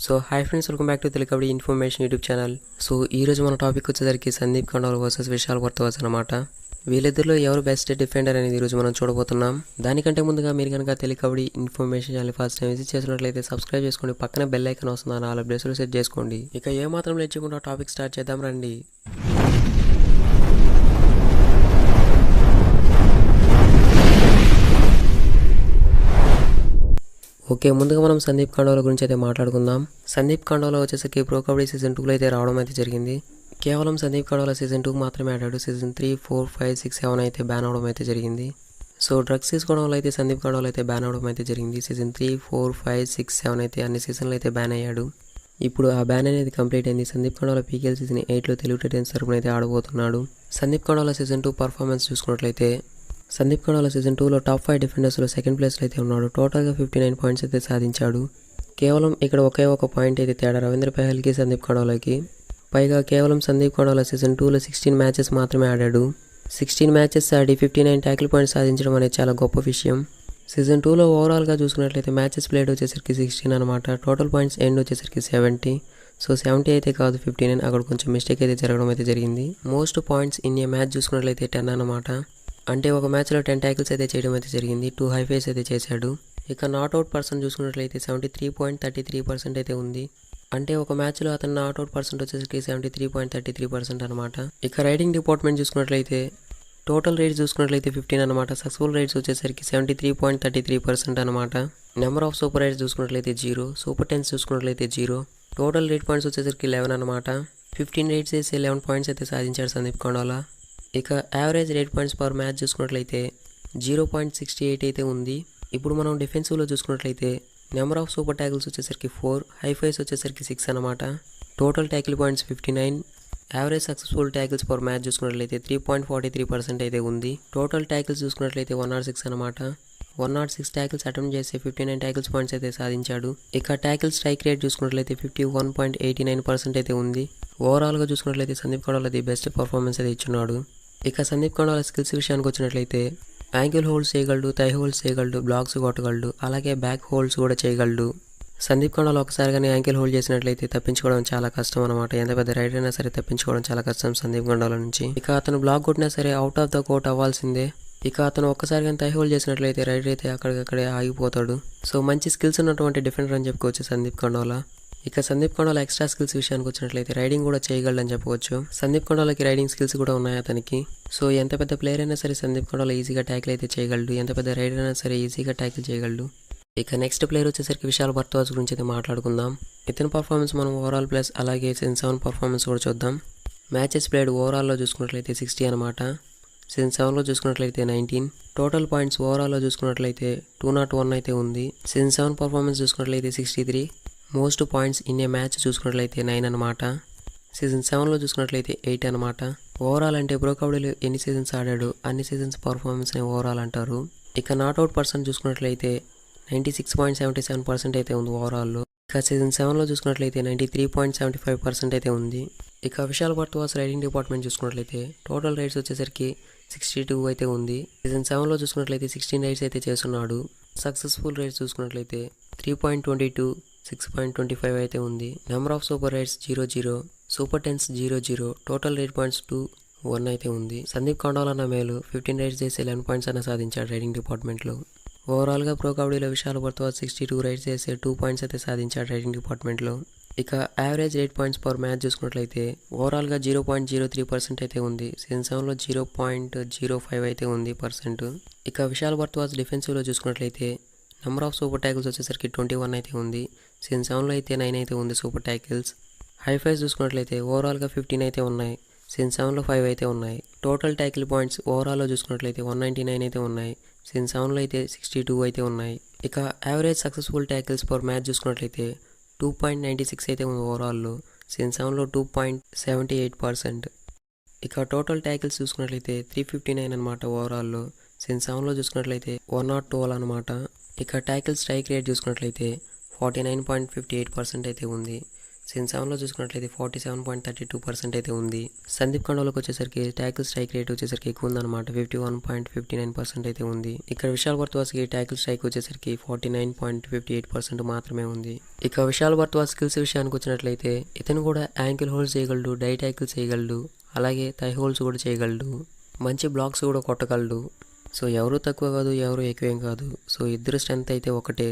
So hi friends, welcome back to Telugu information YouTube channel. So ఈరోజు మన topic వచ్చేసరికి Sandeep ఖండోల్ versus Vishal Bharadwaj అనమాట. వీళ్ళిద్దరిలో ఎవరు బెస్ట్ డిఫెండర్ అనేది ఈరోజు మనం చూడబోతున్నాం. దానికంటే ముందుగా మీరు కనుక Telugu information channel first time visit చేసినట్లయితే సబ్స్క్రైబ్ చేసుకోండి, పక్కన బెల్ ఐకాన్ వస్తుంది, ఆల్ అప్డేట్స్లో సెట్ చేసుకోండి. ఇక ఏమాత్రం లేట్ చేయకుండా టాపిక్ స్టార్ట్ చేద్దాం రండి. ఓకే, ముందుగా మనం సందీప్ ఖండోల గురించి అయితే మాట్లాడుకుందాం. సందీప్ ఖండోల వచ్చేసరికి ప్రో కబడ్డీ సీజన్ 2లో అయితే రావడం అయితే జరిగింది. కేవలం సందీప్ ఖండోల సీజన్ 2 మాత్రమే ఆడాడు. సీజన్ 3, 4, 5, 6, 7 అయితే బ్యాన్ అవడం అయితే జరిగింది. సో డ్రగ్స్ తీసుకోవడం వల్ల అయితే సందీప్ ఖండోల అయితే బ్యాన్ అవడం అయితే జరిగింది. సీజన్ 3, 4, 5, 6, 7 అయితే అన్ని సీజన్లు అయితే బ్యాన్ అయ్యాడు. ఇప్పుడు ఆ బ్యాన్ అనేది కంప్లీట్ అయింది. సందీప్ ఖండోల పీకేఎల్ సీజన్ 8లో తెలుగు టైటన్స్ తరపున అయితే ఆడబోతున్నాడు. సందీప్ ఖండోల సీజన్ 2 పర్ఫార్మెన్స్ చూసుకున్నట్లయితే సందీప్ ఖండోల సీజన్ 2లో టాప్ 5 డిఫెండర్స్లో సెకండ్ ప్లేస్లో అయితే ఉన్నాడు. టోటల్గా 59 పాయింట్స్ అయితే సాధించాడు. కేవలం ఇక్కడ ఒకే ఒక పాయింట్ అయితే తేడా రవీంద్ర పెహల్కి సందీప్ ఖండోలకి. పైగా కేవలం సందీప్ ఖండోల సీజన్ 2లో 16 మ్యాచెస్ మాత్రమే ఆడాడు. 16 మ్యాచెస్ ఆడి 59 ట్యాకిల్ పాయింట్స్ సాధించడం అనేది చాలా గొప్ప విషయం. సీజన్ 2లో ఓవరాల్గా చూసుకున్నట్లయితే మ్యాచెస్ ప్లేడ్ వచ్చేసరికి 16 అనమాట. టోటల్ పాయింట్స్ ఎండ్ వచ్చేసరికి 70. సో 70 అయితే కాదు, 59. అక్కడ కొంచెం మిస్టేక్ అయితే జరగడం అయితే జరిగింది. Most points in a match చూసుకున్నట్లయితే 10 అనమాట. అంటే ఒక మ్యాచ్లో 10 ట్యాకిల్స్ అయితే చేయడం అయితే జరిగింది. 2 హైఫేస్ అయితే చేశాడు. ఇక నాట్అవుట్ పర్సెంట్ చూసుకున్నట్లయితే 73.33% అయితే ఉంది. అంటే ఒక మ్యాచ్లో అతను నాట్అవుట్ పర్సెంట్ వచ్చేసరికి 73.33% అనమాట. ఇక రైడింగ్ డిపార్ట్మెంట్ చూసుకున్నట్లయితే టోటల్ రేట్స్ చూసుకున్నట్లయితే 15 అనమాట. సక్సెస్ఫుల్ రేట్స్ వచ్చేసరికి 73.33% అనమాట. నెంబర్ ఆఫ్ సూపర్ రైడ్స్ చూసుకున్నట్లయితే 0. సూపర్ టెన్స్ చూసుకున్నట్లయితే 0. టోటల్ రేట్ పాయింట్స్ వచ్చేసరికి 11 అనమాట. 15 రేట్స్ వేసి 11 పాయింట్స్ అయితే సాధించాడు సందీప్ ఖండోల. ఇక average rate points per match చూసుకున్నట్లయితే 0.68 అయితే ఉంది. ఇప్పుడు మనం డిఫెన్సివ్లో చూసుకున్నట్లయితే నెంబర్ ఆఫ్ సూపర్ ట్యాకిల్స్ వచ్చేసరికి 4, హైఫైస్ వచ్చేసరికి 6 అనమాట. Total tackle points 59. Average successful tackles per match చూసుకున్నట్లయితే 3.43% అయితే ఉంది. టోటల్ ట్యాకిల్స్ చూసుకున్నట్లయితే 106 అనమాట. 106 ట్యాకిల్స్ అటెంప్ట్ చేసి 59 ట్యాకిల్స్ పాయింట్స్ అయితే సాధించాడు. ఇక ట్యాకిల్ స్ట్రైక్ రేట్ చూసుకున్నట్లయితే 51.89% అయితే ఉంది. ఓవరాల్గా చూసుకున్నట్లయితే సందీప్ ఖండోల ది బెస్ట్ పర్ఫార్మెన్స్ అయితే ఇచ్చున్నాడు. ఇక సందీప్ ఖండోల స్కిల్స్ విషయానికి వచ్చినట్లయితే యాంకిల్ హోల్డ్స్ చేయగలడు, థై హోల్డ్స్ చేయగలడు, బ్లాక్స్ కొట్టగలడు, అలాగే బ్యాక్ హోల్డ్స్ కూడా చేయగలడు. సందీప్ ఖండోల ఒకసారిగానే యాంకిల్ హోల్డ్ చేసినట్లయితే తప్పించుకోవడం చాలా కష్టం అనమాట. ఎంత పెద్ద రైడర్ అయినా సరే తప్పించుకోవడం చాలా కష్టం సందీప్ ఖండోల నుంచి. ఇక అతను బ్లాక్ కొట్టినా సరే అవుట్ ఆఫ్ ద కోర్ట్ అవ్వాల్సిందే. ఇక అతను ఒక్కసారిగా థై హోల్డ్ చేసినట్లయితే రైడర్ అయితే అక్కడికక్కడే ఆగిపోతాడు. సో మంచి స్కిల్స్ ఉన్నటువంటి డిఫెండర్ అని చెప్పుకోవచ్చు సందీప్ ఖండోల. ఇక సందీప్ ఖండోల ఎక్స్ట్రా స్కిల్స్ విషయానికి వచ్చినట్లయితే రైడింగ్ కూడా చేయగలడని చెప్పవచ్చు. సందీప్ ఖండోలకి రైడింగ్ స్కిల్స్ కూడా ఉన్నాయి అతనికి. సో ఎంత పెద్ద ప్లేయర్ అయినా సరే సందీప్ ఖండోల ఈజీగా ట్యాకిల్ అయితే చేయగలడు. ఎంత పెద్ద రైడర్ అయినా సరే ఈజీగా ట్యాకిల్ చేయగలడు. ఇక నెక్స్ట్ ప్లేయర్ వచ్చేసరికి విశాల్ భరద్వాజ్ గురించి అయితే మాట్లాడుకుందాం. ఇతని పర్ఫార్మెన్స్ మనం ఓవరాల్ ప్లస్ అలాగే సీజన్ 7 పర్ఫార్మెన్స్ కూడా చూద్దాం. మ్యాచెస్ ప్లేడ్ ఓవరాల్లో చూసుకున్నట్లయితే 60 అనమాట. సీజన్ 7లో చూసుకున్నట్లయితే 19. టోటల్ పాయింట్స్ ఓవరాల్లో చూసుకున్నట్లయితే 201 అయితే ఉంది. సీజన్ 7 పర్ఫార్మెన్స్ చూసుకున్నట్లయితే 63. Most points in a match చూసుకున్నట్లయితే 9 అనమాట. సీజన్ 7లో చూసుకున్నట్లయితే 8 అనమాట. ఓవరాల్ అంటే ప్రో కబడ్డీలో ఎన్ని సీజన్స్ ఆడాడు అన్ని సీజన్స్ పర్ఫార్మెన్స్ని ఓవరాల్ అంటారు. ఇక నాట్అవుట్ పర్సెంట్ చూసుకున్నట్లయితే 96.77% అయితే ఉంది ఓవరాల్లో. ఇక సీజన్ 7లో చూసుకున్నట్లయితే 93.75% అయితే ఉంది. ఇక విశాల్ భరద్వాజ్ రైడింగ్ డిపార్ట్మెంట్ చూసుకున్నట్లయితే టోటల్ రైడ్స్ వచ్చేసరికి 62 అయితే ఉంది. సీజన్ 7లో చూసుకున్నట్లయితే 16 రైడ్స్ అయితే చేస్తున్నాడు. సక్సెస్ఫుల్ రైడ్స్ చూసుకున్నట్లయితే 3.22, 6.25 అయితే ఉంది. Number of super raids 00, super tens 00, total rate points 2-1 అయితే ఉంది. సందీప్ ఖండోల అన్న మేలు 15 రైడ్స్ చేసి 11 పాయింట్స్ అన్న సాధించాడు రైడింగ్ డిపార్ట్మెంట్లో. ఓవరాల్గా ప్రో కబడ్డీలో విశాల్ భరద్వాజ్ 62 రైడ్స్ చేసి 2 పాయింట్స్ అయితే సాధించాడు రైడింగ్ డిపార్ట్మెంట్లో. ఇక average rate points per match చూసుకున్నట్లయితే ఓవరాల్గా 0.03% అయితే ఉంది. సీజన్ 7లో 0.05 అయితే ఉంది పర్సెంట్. ఇక విశాల్ భరద్వాజ్ డిఫెన్సివ్లో చూసుకున్నట్లయితే నెంబర్ ఆఫ్ సూపర్ ట్యాకిల్స్ వచ్చేసరికి 21 అయితే ఉంది. సీజన్ 7లో అయితే 9 అయితే ఉంది సూపర్ ట్యాకిల్స్. హైఫైస్ చూసుకున్నట్లయితే ఓవరాల్గా 15 అయితే ఉన్నాయి. సీజన్ 7లో 5 అయితే ఉన్నాయి. టోటల్ ట్యాకిల్ పాయింట్స్ ఓవరాల్లో చూసుకున్నట్లయితే 199 అయితే ఉన్నాయి. సీజన్ 7లో అయితే 62 అయితే ఉన్నాయి. ఇక average successful tackles per match చూసుకున్నట్లయితే 2.96 అయితే ఉంది ఓవరాల్లో. సీజన్ 7లో 2.78%. ఇక టోటల్ ట్యాకిల్స్ చూసుకున్నట్లయితే 359 అనమాట ఓవరాల్లో. సీజన్ 7లో చూసుకున్నట్లయితే 112 అనమాట. ఇక ట్యాకిల్ స్ట్రైక్ రేట్ చూసుకున్నట్లయితే 49.58% అయితే ఉంది. సీజన్ 7లో చూసుకున్నట్లయితే 47.32% అయితే ఉంది. సందీప్ ఖండోలోకి వచ్చేసరికి ట్యాకిల్ స్ట్రైక్ రేట్ వచ్చేసరికి ఎక్కువ ఉందన్నమాట. 51.59% అయితే ఉంది. ఇక్కడ విశాల్ భరద్వాజ్కి ట్యాకిల్ స్ట్రైక్ వచ్చేసరికి 49.58% మాత్రమే ఉంది. ఇక విశాల్ భరద్వాజ్ స్కిల్స్ విషయానికి వచ్చినట్లయితే ఇతను కూడా యాంకిల్ హోల్డ్స్ చేయగలడు, డై ట్యాకిల్ చేయగలడు, అలాగే థై హోల్డ్స్ కూడా చేయగలడు, మంచి బ్లాక్స్ కూడా కొట్టగలడు. సో ఎవరు తక్కువ కాదు, ఎవరు ఎక్కువేం కాదు. సో ఇద్దరు స్ట్రెంత్ అయితే ఒకటే.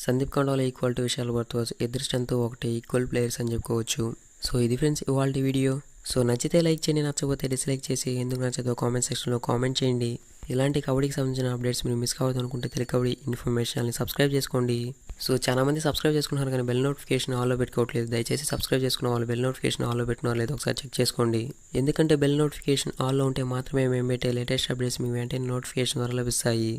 సందీప్ ఖండోలా ఈక్వల్ టు విశాల్ భరద్వాజ్, ఇద్దరు స్ట్రెంత్ ఒకటే, ఈక్వల్ ప్లేయర్స్ అని చెప్పుకోవచ్చు. సో ఇది ఫ్రెండ్స్ ఇవాళ వీడియో. సో నచ్చితే లైక్ చేయండి, నచ్చకపోతే డిస్లైక్ చేసి ఎందుకు నచ్చదో కామెంట్ సెక్షన్లో కామెంట్ చేయండి. ఇలాంటి కబడ్డీకి సంబంధించిన అప్డేట్స్ మీరు మిస్ కావద్దు అనుకుంటే తెలుగు కబడ్డీ ఇన్ఫర్మేషన్ని సబ్స్క్రైబ్ చేసుకోండి. సో చాలా మంది సబ్స్క్రైబ్ చేసుకుంటున్నారు కానీ బెల్ నోటిఫికేషన్ ఆల్లో పెట్టుకోవట్లేదు. దయచేసి సబ్స్క్రైబ్ చేసుకున్న వాళ్ళు బెల్ నోటిఫికేషన్ ఆల్లో పెట్టినారో లేదో ఒకసారి చెక్ చేసుకోండి. ఎందుకంటే బెల్ నోటిఫికేషన్ ఆల్లో ఉంటే మాత్రమే మేము పెట్టే లేటెస్ట్ అప్డేట్స్ మీ వెంటనే నోటిఫికేషన్ ద్వారా లభిస్తాయి.